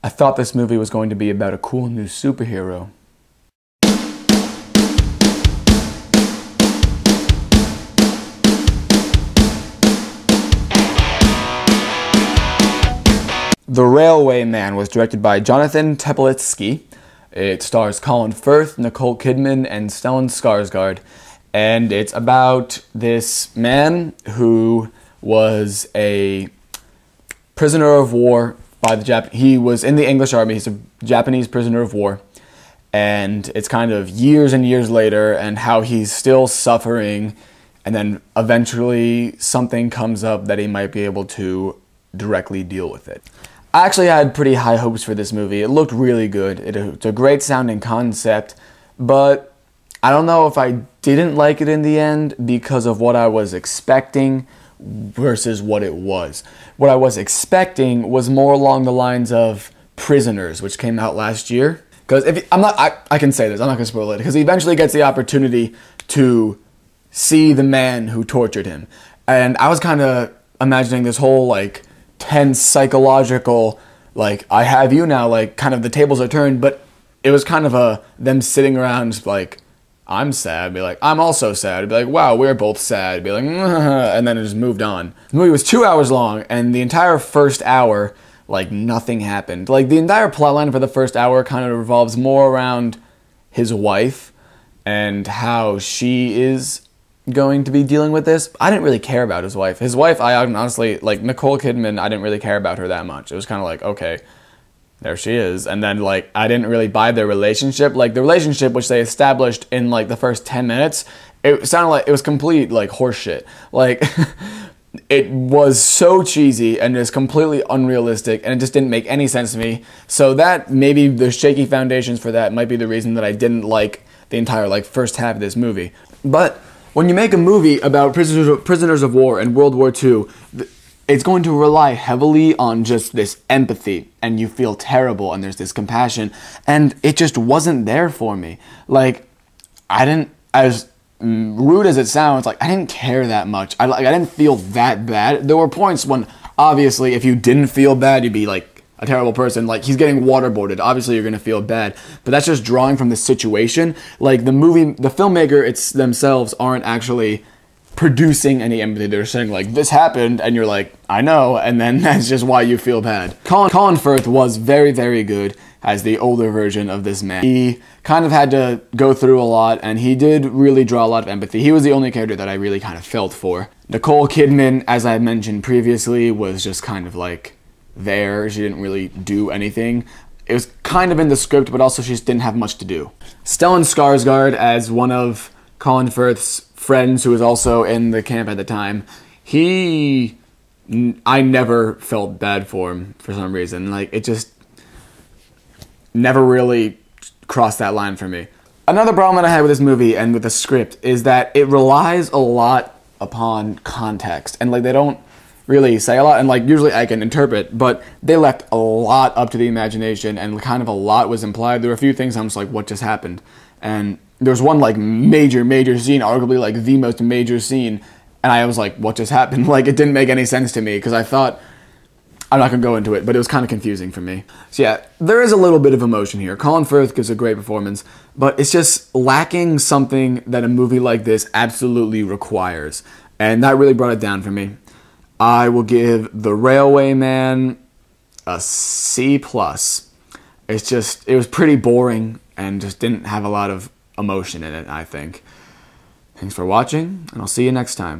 I thought this movie was going to be about a cool new superhero. The Railway Man was directed by Jonathan Teplitzky. It stars Colin Firth, Nicole Kidman, and Stellan Skarsgard. And it's about this man who was a prisoner of war by the he was in the English army. He's a Japanese prisoner of war. And it's kind of years and years later and how he's still suffering. And then eventually something comes up that he might be able to directly deal with it. I actually had pretty high hopes for this movie. It looked really good. It's a great sounding concept, but I don't know if I didn't like it in the end because of what I was expecting versus what it was. What I was expecting was more along the lines of Prisoners, which came out last year. Because I can say this, I'm not going to spoil it, because he eventually gets the opportunity to see the man who tortured him. And I was kind of imagining this whole, like, tense psychological, like, I have you now, like, kind of the tables are turned, but it was kind of them sitting around just like, I'm sad, be like, I'm also sad, be like, wow, we're both sad, be like, and then it just moved on. The movie was 2 hours long, and the entire first hour, like, nothing happened. Like, the entire plotline for the first hour kind of revolves more around his wife and how she is going to be dealing with this. I didn't really care about his wife. His wife, I honestly, like, Nicole Kidman, I didn't really care about her that much. It was kind of like, okay, there she is. And then, like, I didn't really buy their relationship. Like, the relationship which they established in, like, the first 10 minutes, it sounded like it was complete, like, horseshit. Like, it was so cheesy and just completely unrealistic, and it just didn't make any sense to me. So that, maybe the shaky foundations for that might be the reason that I didn't like the entire, like, first half of this movie. But when you make a movie about prisoners of war in World War II, it's going to rely heavily on just this empathy, and you feel terrible, and there's this compassion, and it just wasn't there for me. Like, as rude as it sounds, like, I didn't care that much. I didn't feel that bad. There were points when, obviously, if you didn't feel bad, you'd be like a terrible person. Like, he's getting waterboarded. Obviously, you're gonna feel bad, but that's just drawing from the situation. Like, the filmmaker, themselves aren't actually producing any empathy. They're saying, like, this happened, and you're like, I know, and then that's just why you feel bad. Colin Firth was very, very good as the older version of this man. He kind of had to go through a lot, and he did really draw a lot of empathy. He was the only character that I really kind of felt for. Nicole Kidman, as I mentioned previously, was just kind of like there. She didn't really do anything. It was kind of in the script, but also she just didn't have much to do. Stellan Skarsgard, as one of Colin Firth's friends who was also in the camp at the time, I never felt bad for him for some reason. Like, it just never really crossed that line for me. Another problem that I had with this movie and with the script is that it relies a lot upon context, and, like, they don't really say a lot, and, like, usually I can interpret, but they left a lot up to the imagination, and kind of a lot was implied. There were a few things I'm just like, what just happened? And there was one, like, major scene, arguably, like, the most major scene, and I was like, what just happened? Like, it didn't make any sense to me, because I thought, I'm not going to go into it, but it was kind of confusing for me. So yeah, there is a little bit of emotion here. Colin Firth gives a great performance, but it's just lacking something that a movie like this absolutely requires, and that really brought it down for me. I will give The Railway Man a C+. It was pretty boring and just didn't have a lot of emotion in it, I think. Thanks for watching, and I'll see you next time.